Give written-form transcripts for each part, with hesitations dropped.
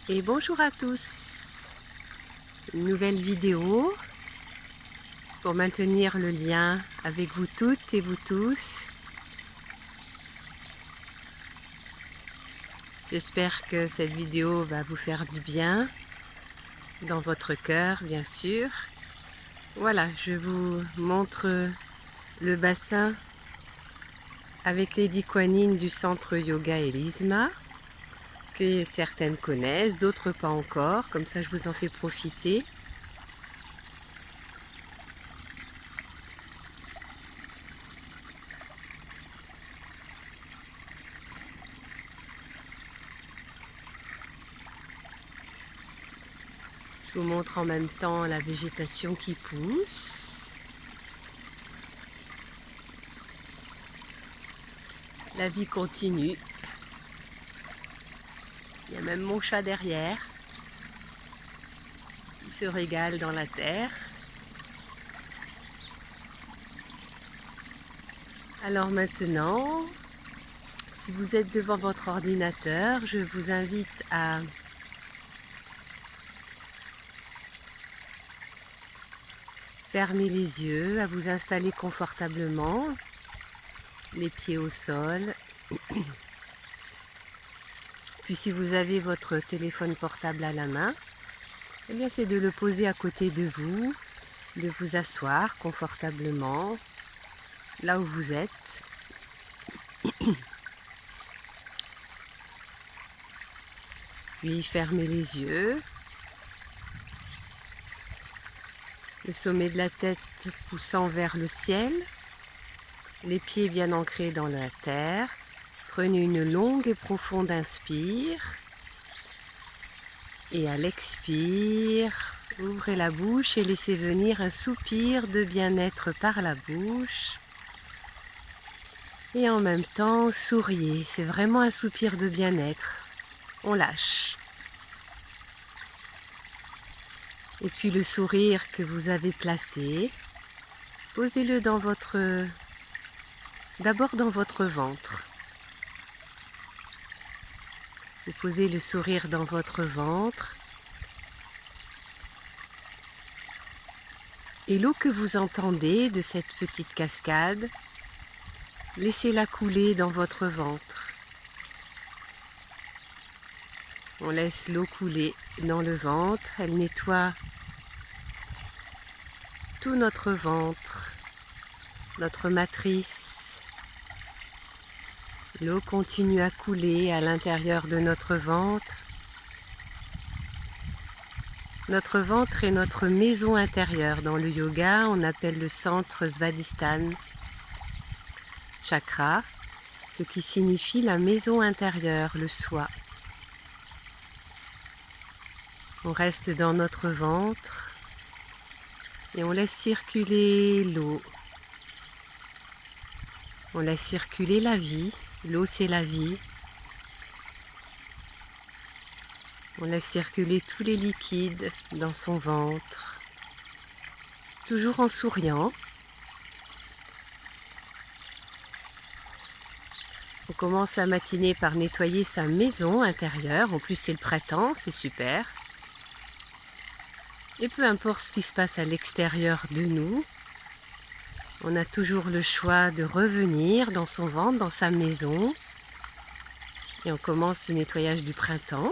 Et bonjour à tous, une nouvelle vidéo pour maintenir le lien avec vous toutes et vous tous. J'espère que cette vidéo va vous faire du bien, dans votre cœur bien sûr. Voilà, je vous montre le bassin avec Lady Kuan Yin du centre Yoga Elisma, que certaines connaissent, d'autres pas encore, comme ça je vous en fais profiter. Je vous montre en même temps la végétation qui pousse. La vie continue. Il y a même mon chat derrière. Il se régale dans la terre. Alors maintenant, si vous êtes devant votre ordinateur, je vous invite à fermer les yeux, à vous installer confortablement, les pieds au sol. Puis si vous avez votre téléphone portable à la main, eh bien c'est de le poser à côté de vous asseoir confortablement là où vous êtes. Puis fermez les yeux. Le sommet de la tête poussant vers le ciel. Les pieds bien ancrés dans la terre. Prenez une longue et profonde inspire. Et à l'expire, ouvrez la bouche et laissez venir un soupir de bien-être par la bouche. Et en même temps, souriez. C'est vraiment un soupir de bien-être. On lâche. Et puis le sourire que vous avez placé, posez-le d'abord dans votre ventre. Vous posez le sourire dans votre ventre. Et l'eau que vous entendez de cette petite cascade, laissez-la couler dans votre ventre. On laisse l'eau couler dans le ventre, elle nettoie tout notre ventre, notre matrice. L'eau continue à couler à l'intérieur de notre ventre. Notre ventre est notre maison intérieure. Dans le yoga, on appelle le centre Svadhisthana chakra, ce qui signifie la maison intérieure, le soi. On reste dans notre ventre et on laisse circuler l'eau. On laisse circuler la vie. L'eau, c'est la vie. On laisse circuler tous les liquides dans son ventre, toujours en souriant. On commence la matinée par nettoyer sa maison intérieure. En plus, c'est le printemps, c'est super. Et peu importe ce qui se passe à l'extérieur de nous, on a toujours le choix de revenir dans son ventre, dans sa maison. Et on commence ce nettoyage du printemps.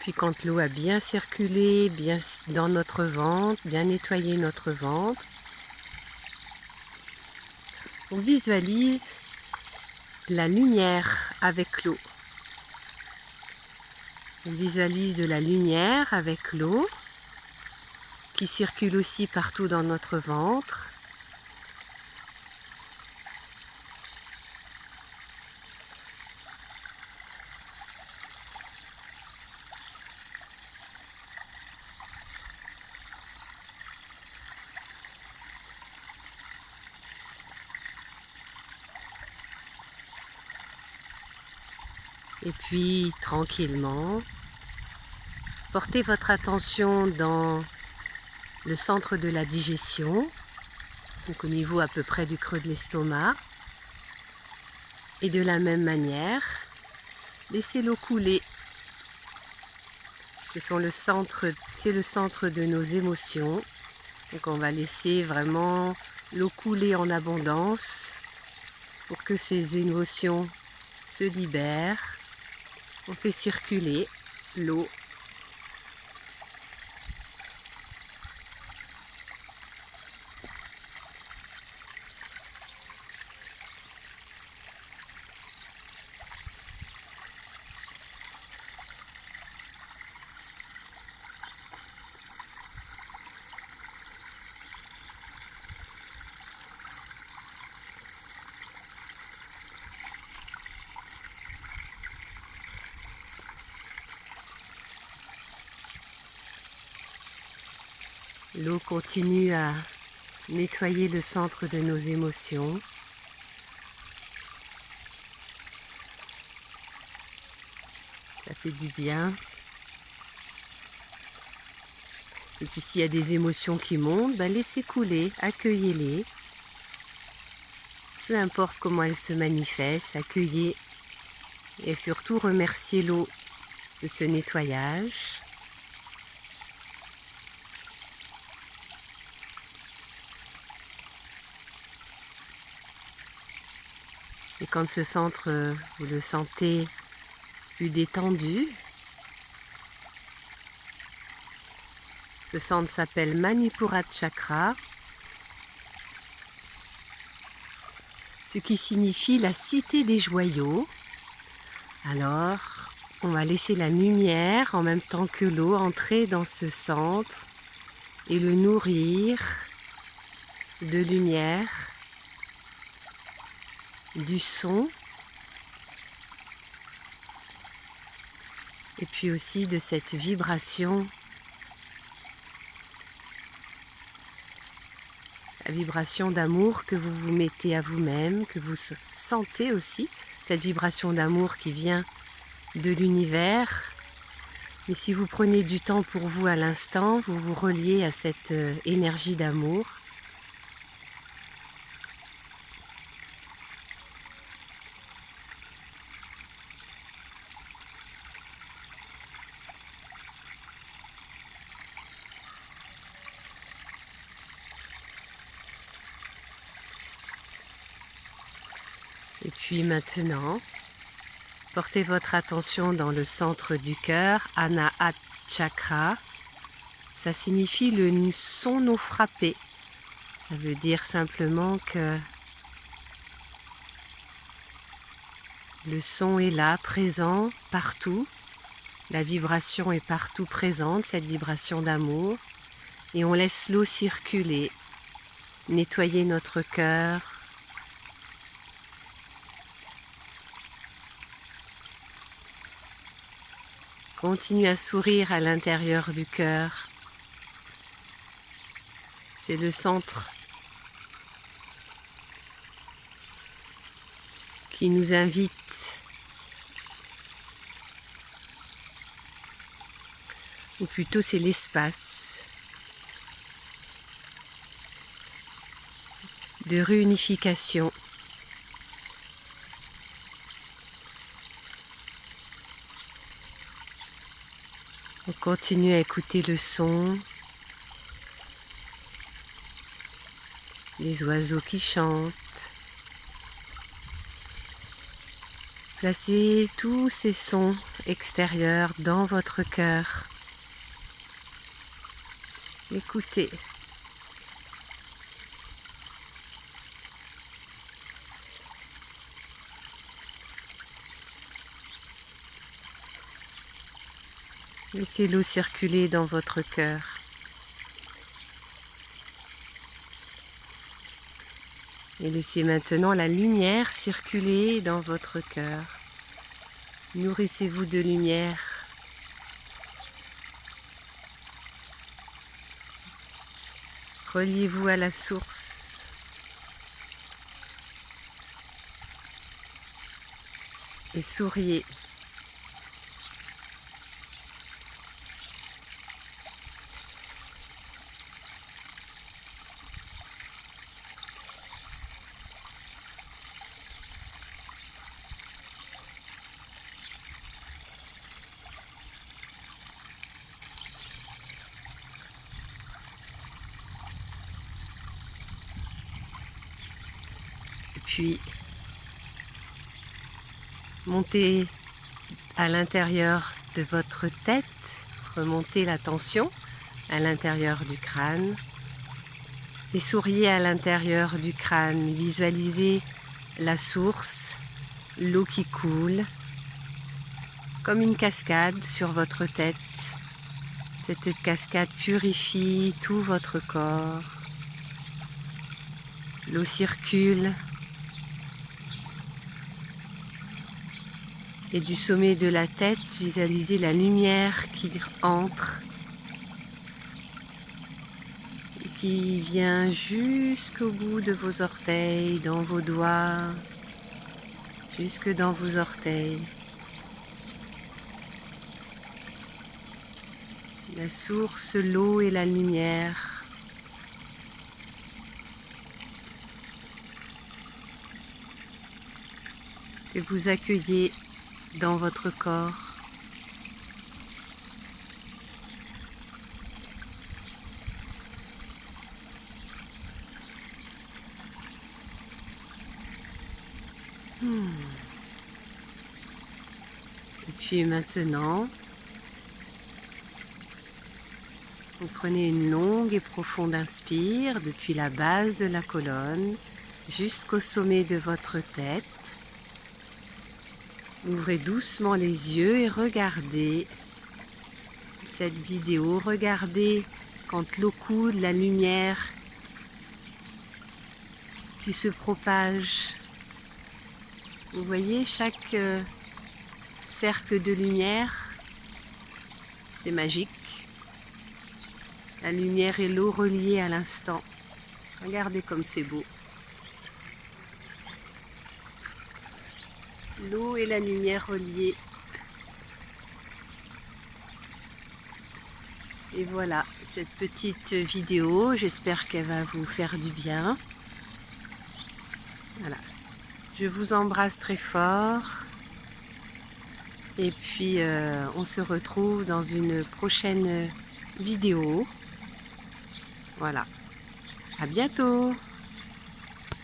Puis quand l'eau a bien circulé, bien dans notre ventre, bien nettoyé notre ventre, on visualise la lumière avec l'eau. On visualise de la lumière avec l'eau qui circule aussi partout dans notre ventre. Et puis tranquillement, portez votre attention dans le centre de la digestion, donc au niveau à peu près du creux de l'estomac. Et de la même manière, laissez l'eau couler. C'est le centre de nos émotions. Donc on va laisser vraiment l'eau couler en abondance pour que ces émotions se libèrent. On fait circuler l'eau. L'eau continue à nettoyer le centre de nos émotions. Ça fait du bien. Et puis s'il y a des émotions qui montent, laissez couler, accueillez-les. Peu importe comment elles se manifestent, accueillez et surtout remerciez l'eau de ce nettoyage. Et quand ce centre, vous le sentez plus détendu, ce centre s'appelle Manipura Chakra, ce qui signifie la cité des joyaux. Alors, on va laisser la lumière en même temps que l'eau entrer dans ce centre et le nourrir de lumière, du son et puis aussi de cette vibration, la vibration d'amour que vous vous mettez à vous-même, que vous sentez aussi, cette vibration d'amour qui vient de l'univers. Mais si vous prenez du temps pour vous à l'instant, vous vous reliez à cette énergie d'amour. Et puis maintenant, portez votre attention dans le centre du cœur, Anahata Chakra. Ça signifie le son non frappé. Ça veut dire simplement que le son est là, présent, partout. La vibration est partout présente, cette vibration d'amour. Et on laisse l'eau circuler, nettoyer notre cœur. Continue à sourire à l'intérieur du cœur. C'est le centre qui nous invite ou plutôt c'est l'espace de réunification. On continue à écouter le son, les oiseaux qui chantent. Placez tous ces sons extérieurs dans votre cœur. Écoutez. Laissez l'eau circuler dans votre cœur. Et laissez maintenant la lumière circuler dans votre cœur. Nourrissez-vous de lumière. Reliez-vous à la source. Et souriez. puis montez à l'intérieur de votre tête, remontez la tension à l'intérieur du crâne et souriez à l'intérieur du crâne. Visualisez la source, l'eau qui coule, comme une cascade sur votre tête. Cette cascade purifie tout votre corps. L'eau circule et du sommet de la tête, visualisez la lumière qui entre et qui vient jusqu'au bout de vos orteils, dans vos doigts, jusque dans vos orteils. La source, l'eau et la lumière. Que vous accueillez dans votre corps. Et puis maintenant, vous prenez une longue et profonde inspire depuis la base de la colonne jusqu'au sommet de votre tête. Ouvrez doucement les yeux et regardez cette vidéo. Regardez quand l'eau coule, la lumière qui se propage. Vous voyez chaque cercle de lumière, c'est magique. La lumière et l'eau reliées à l'instant. Regardez comme c'est beau. L'eau et la lumière reliées. Et voilà, cette petite vidéo, j'espère qu'elle va vous faire du bien. Voilà. Je vous embrasse très fort. Et puis, on se retrouve dans une prochaine vidéo. Voilà. À bientôt!